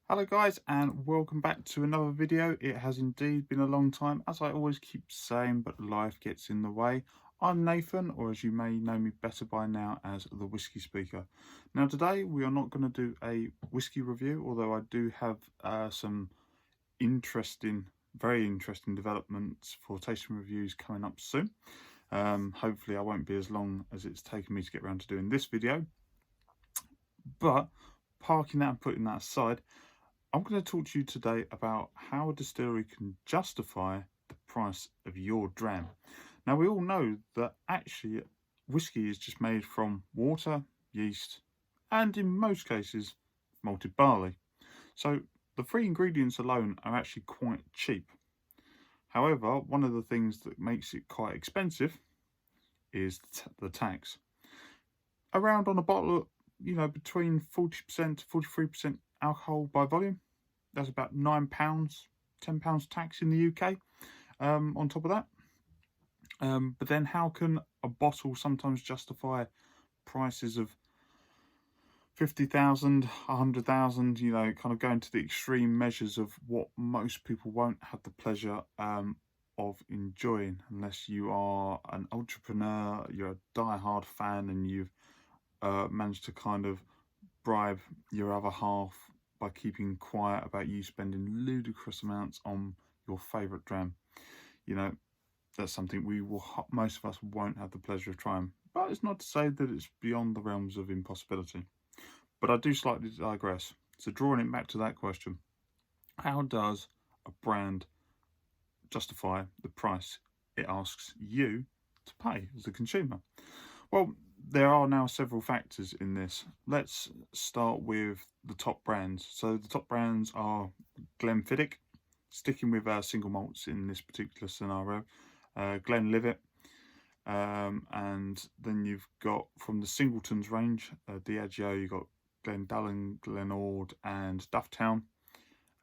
Hello guys, and welcome back to another video. It has indeed been a long time, as I always keep saying, but life gets in the way. I'm Nathan, or as you may know me better by now as the Whiskey Speaker. Now today we are not going to do a whiskey review, although I do have some very interesting developments for tasting reviews coming up soon. Hopefully I won't be as long as it's taken me to get around to doing this video. But parking that and putting that aside, I'm going to talk to you today about how a distillery can justify the price of your dram. Now, we all know that actually whiskey is just made from water, yeast, and in most cases, malted barley. So the three ingredients alone are actually quite cheap. However, one of the things that makes it quite expensive is the tax. Around on a bottle, between 40% to 43% alcohol by volume. That's about £9, £10 tax in the UK on top of that. But then how can a bottle sometimes justify prices of 50,000, 100,000, kind of going to the extreme measures of what most people won't have the pleasure of enjoying unless you are an entrepreneur, you're a die-hard fan, and you've managed to kind of bribe your other half by keeping quiet about you spending ludicrous amounts on your favourite dram. That's something most of us won't have the pleasure of trying. But it's not to say that it's beyond the realms of impossibility. But I do slightly digress. So drawing it back to that question, how does a brand justify the price it asks you to pay as a consumer? Well, there are now several factors in this. Let's start with the top brands. So the top brands are Glenfiddich, sticking with single malts in this particular scenario, Glenlivet, and then you've got from the Singletons range, Diageo, you've got Glendallen, Glenord and Dufftown,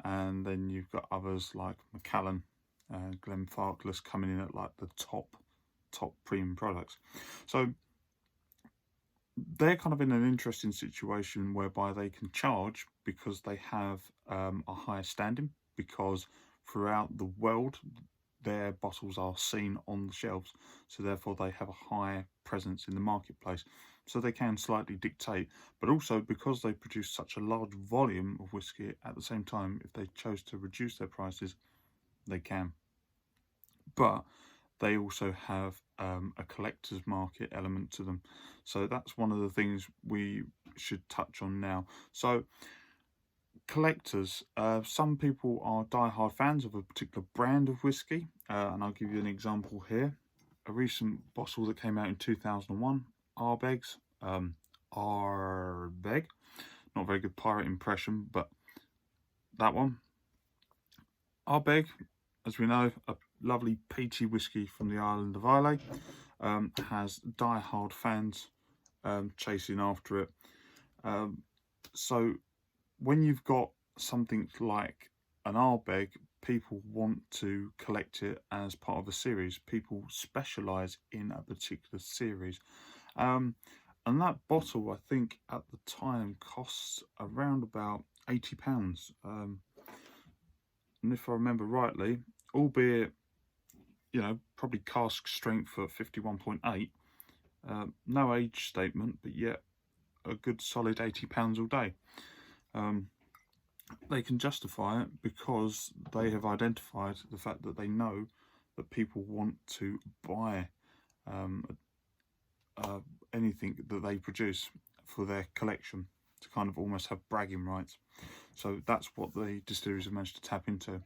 and then you've got others like Macallan, Glenfarclas coming in at like the top premium products. So they're kind of in an interesting situation whereby they can charge because they have a higher standing, because throughout the world their bottles are seen on the shelves, so therefore they have a high presence in the marketplace, so they can slightly dictate. But also because they produce such a large volume of whiskey at the same time, if they chose to reduce their prices, they can. But they also have a collector's market element to them. So that's one of the things we should touch on now. So collectors, some people are die-hard fans of a particular brand of whiskey, and I'll give you an example here. A recent bottle that came out in 2001, Ardbeg's, Ardbeg, not very good pirate impression, but that one. Ardbeg, as we know, a lovely peaty whiskey from the island of Islay, has die-hard fans chasing after it. So when you've got something like an Ardbeg, people want to collect it as part of a series. People specialise in a particular series. And that bottle, I think, at the time costs around about £80. And if I remember rightly, albeit, probably cask strength for 51.8, no age statement, but yet a good solid £80 all day. They can justify it because they have identified the fact that they know that people want to buy anything that they produce for their collection, to kind of almost have bragging rights. So that's what the distilleries have managed to tap into.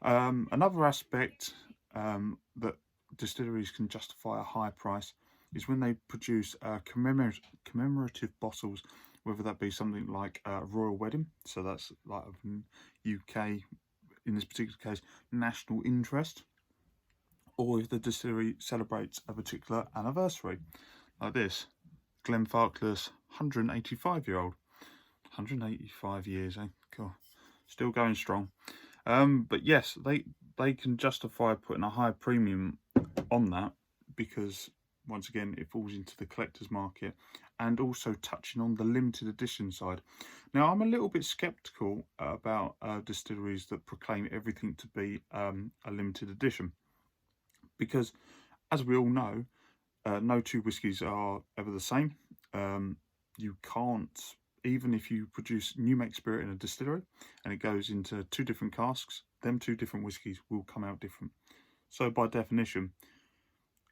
Another aspect that distilleries can justify a high price is when they produce commemorative bottles, whether that be something like a royal wedding, so that's like a UK, in this particular case, national interest, or if the distillery celebrates a particular anniversary, like this, Glenfarclas 185-year-old. 185 years, eh? God, still going strong. But yes, they can justify putting a high premium on that because, once again, it falls into the collector's market, and also touching on the limited edition side. Now, I'm a little bit skeptical about distilleries that proclaim everything to be a limited edition, because, as we all know, no two whiskies are ever the same. You can't, even if you produce new make spirit in a distillery and it goes into 2 different casks, them 2 different whiskies will come out different. So by definition,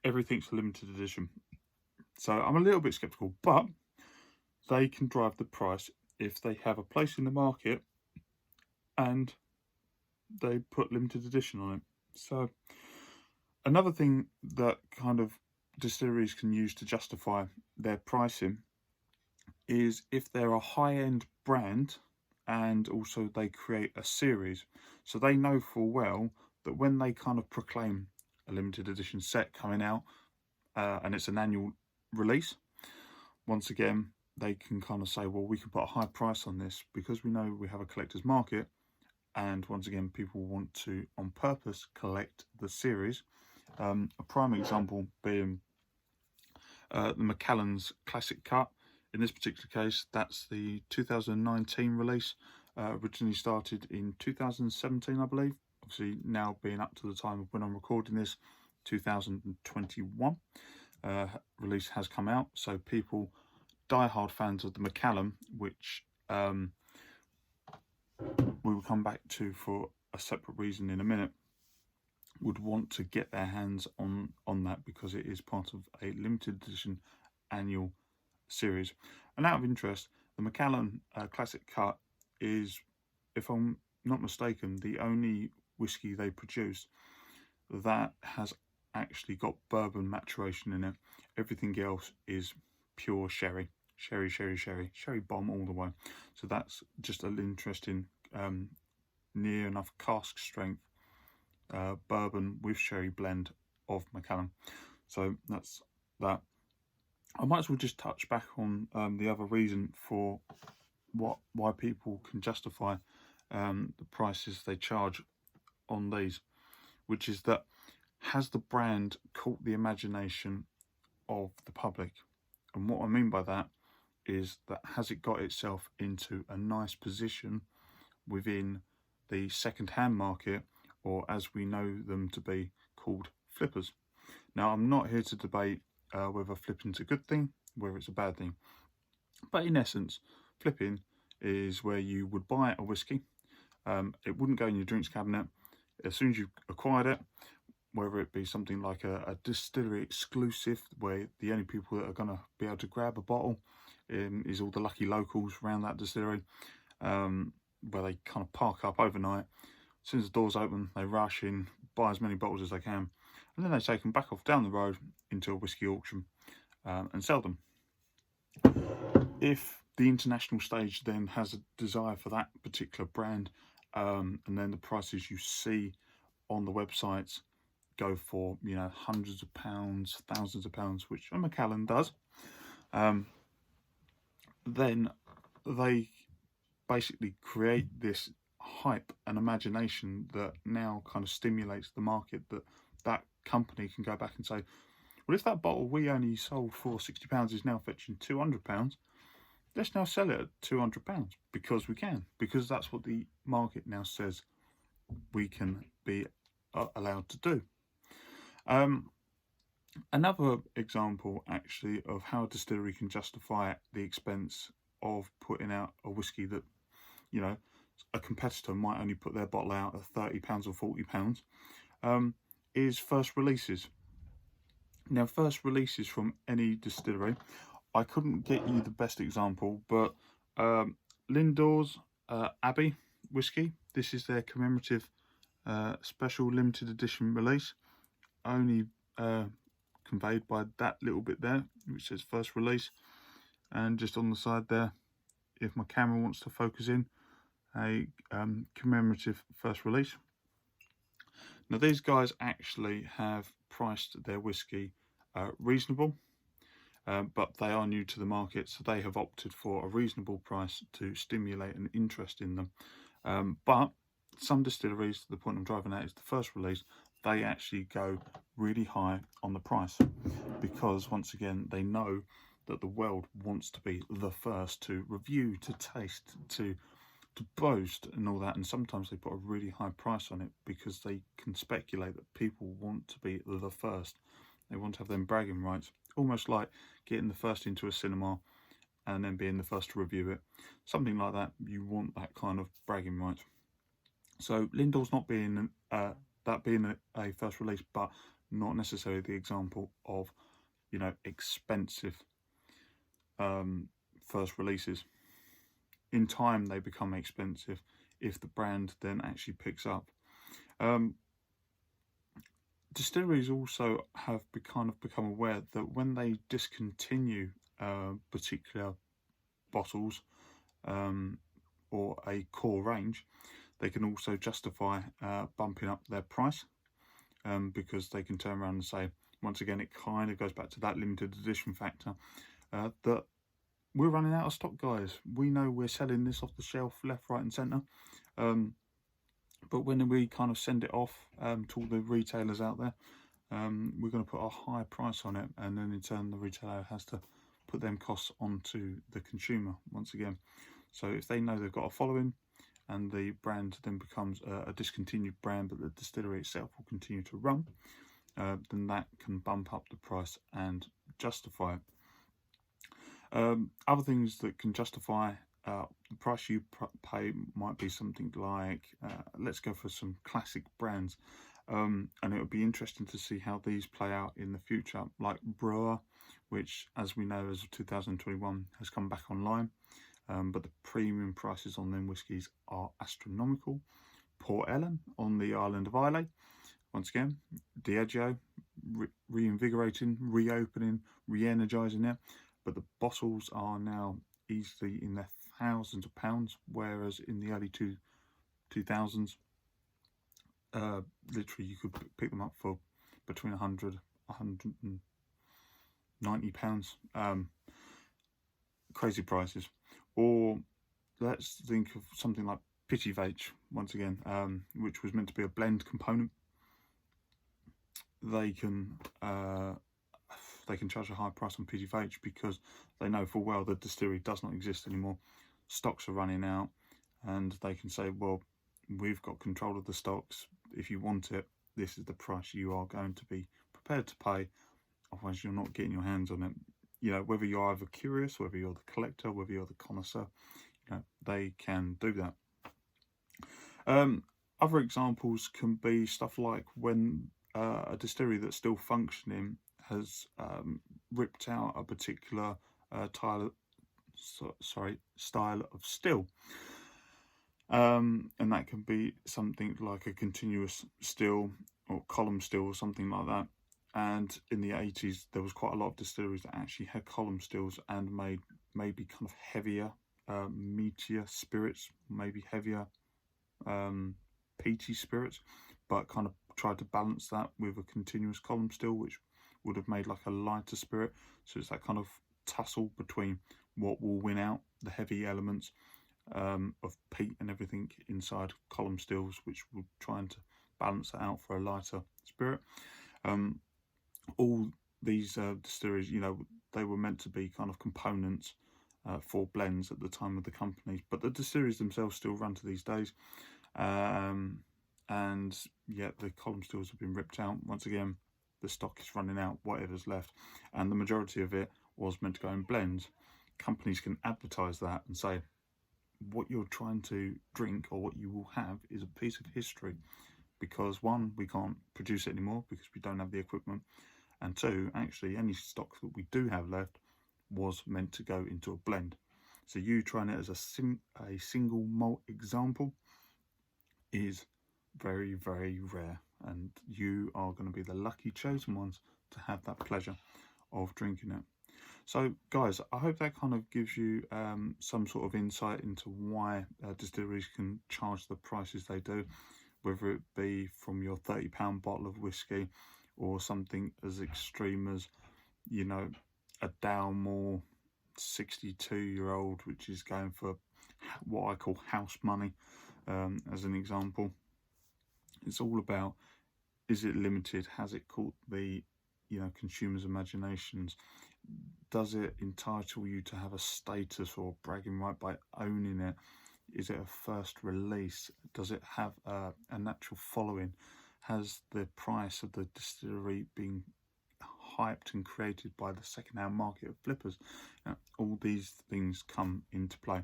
everything's a limited edition. So I'm a little bit skeptical, but they can drive the price if they have a place in the market and they put limited edition on it. So another thing that kind of distilleries can use to justify their pricing is if they're a high-end brand and also they create a series. So they know full well that when they kind of proclaim a limited edition set coming out and it's an annual release, once again, they can kind of say, well, we can put a high price on this because we know we have a collector's market. And once again, people want to, on purpose, collect the series. A prime example being the Macallan's Classic Cut. In this particular case, that's the 2019 release. Originally started in 2017, I believe. Obviously, now being up to the time of when I'm recording this, 2021. Release has come out. So people, die-hard fans of the Macallan, which we will come back to for a separate reason in a minute, would want to get their hands on that because it is part of a limited edition annual series. And out of interest, the Macallan Classic Cut is, if I'm not mistaken, the only whiskey they produce that has actually got bourbon maturation in it. Everything else is pure sherry bomb all the way. So that's just an interesting near enough cask strength bourbon with sherry blend of Macallan. So that's that. I might as well just touch back on the other reason for why people can justify the prices they charge on these, which is that, has the brand caught the imagination of the public? And what I mean by that is that, has it got itself into a nice position within the second-hand market, or as we know them to be called, flippers? Now, I'm not here to debate whether flipping's a good thing, whether it's a bad thing. But in essence, flipping is where you would buy a whiskey. It wouldn't go in your drinks cabinet. As soon as you acquired it, whether it be something like a distillery exclusive, where the only people that are going to be able to grab a bottle is all the lucky locals around that distillery, where they kind of park up overnight. As soon as the doors open, they rush in, buy as many bottles as they can, and then they take them back off down the road into a whisky auction and sell them. If the international stage then has a desire for that particular brand, and then the prices you see on the websites go for, you know, hundreds of pounds, thousands of pounds, which a Macallan does, then they basically create this hype and imagination that now kind of stimulates the market, that company can go back and say, well, if that bottle we only sold for £60 is now fetching £200, let's now sell it at £200 because we can, because that's what the market now says we can be allowed to do. Another example actually of how a distillery can justify the expense of putting out a whiskey that, you know, a competitor might only put their bottle out at £30 or £40, is first releases. Now, first releases from any distillery, I couldn't get you the best example, but Lindor's Abbey whiskey, this is their commemorative special limited edition release, only conveyed by that little bit there, which says first release, and just on the side there, if my camera wants to focus in, a commemorative first release. Now, these guys actually have priced their whiskey reasonable, but they are new to the market, so they have opted for a reasonable price to stimulate an interest in them. But some distilleries, the point I'm driving at is the first release, they actually go really high on the price, because once again they know that the world wants to be the first to review, to taste, to boast and all that, and sometimes they put a really high price on it because they can speculate that people want to be the first. They want to have them bragging rights, almost like getting the first into a cinema and then being the first to review it. Something like that. You want that kind of bragging rights. So Lindor's not being that being a first release, but not necessarily the example of, you know, expensive first releases. In time, they become expensive if the brand then actually picks up. Distilleries also have become aware that when they discontinue particular bottles or a core range, they can also justify bumping up their price because they can turn around and say, once again, it kind of goes back to that limited edition factor, that we're running out of stock, guys. We know we're selling this off the shelf left, right and centre. But when we kind of send it off to all the retailers out there, we're going to put a high price on it, and then in turn the retailer has to put them costs onto the consumer once again. So if they know they've got a following and the brand then becomes a discontinued brand, but the distillery itself will continue to run, then that can bump up the price and justify it. Other things that can justify the price you pay might be something like, let's go for some classic brands, and it would be interesting to see how these play out in the future, like Brewer, which, as we know, as of 2021 has come back online, but the premium prices on them whiskies are astronomical. Port Ellen on the island of Islay, once again, Diageo, reinvigorating, reopening, re-energising it, but the bottles are now easily in their thousands of pounds, whereas in the early 2000s, literally you could pick them up for between 100, 190 pounds. Crazy prices. Or let's think of something like Pityvach, once again, which was meant to be a blend component. They can charge a high price on Pityvach because they know full well the distillery does not exist anymore. Stocks are running out, and they can say, well, we've got control of the stocks. If you want it, this is the price you are going to be prepared to pay. Otherwise, you're not getting your hands on it. You know, whether you're either curious, whether you're the collector, whether you're the connoisseur, you know, they can do that. Other examples can be stuff like when a distillery that's still functioning has ripped out a particular style of still, and that can be something like a continuous still or column still or something like that. And in the 80s, there was quite a lot of distilleries that actually had column stills and made maybe kind of heavier, meatier spirits, maybe heavier, peaty spirits, but kind of tried to balance that with a continuous column still, which would have made like a lighter spirit. So it's that kind of tussle between what will win out, the heavy elements of peat and everything inside column stills, which will try to balance that out for a lighter spirit. All these distilleries, you know, they were meant to be kind of components for blends at the time of the companies, but the distilleries themselves still run to these days. And yet the column stills have been ripped out. Once again, the stock is running out, whatever's left, and the majority of it was meant to go in blends. Companies can advertise that and say, what you're trying to drink or what you will have is a piece of history, because one, we can't produce it anymore because we don't have the equipment, and two, actually any stock that we do have left was meant to go into a blend. So you trying it as a single malt example is very, very rare, and you are going to be the lucky chosen ones to have that pleasure of drinking it. So guys, I hope that kind of gives you some sort of insight into why distilleries can charge the prices they do, whether it be from your £30 bottle of whiskey or something as extreme as, you know, a Dalmore 62-year-old, which is going for what I call house money, as an example. It's all about, is it limited? Has it caught the, you know, consumers' imaginations? does it entitle you to have a status or bragging right by owning it? Is it a first release? Does it have a natural following? Has the price of the distillery been hyped and created by the second-hand market of flippers? All these things come into play.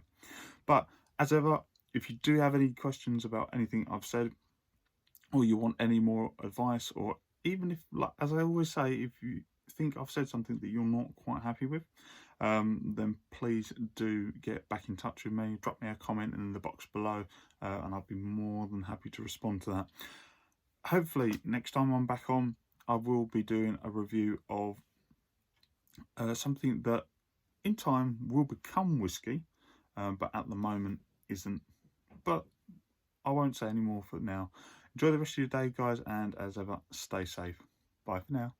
But as ever, if you do have any questions about anything I've said, or you want any more advice, or even if, like, as I always say, if you think I've said something that you're not quite happy with, then please do get back in touch with me. Drop me a comment in the box below, and I'll be more than happy to respond to that. Hopefully next time I'm back on, I will be doing a review of something that in time will become whiskey, but at the moment isn't. But I won't say any more for now. Enjoy the rest of your day, guys, and as ever, stay safe. Bye for now.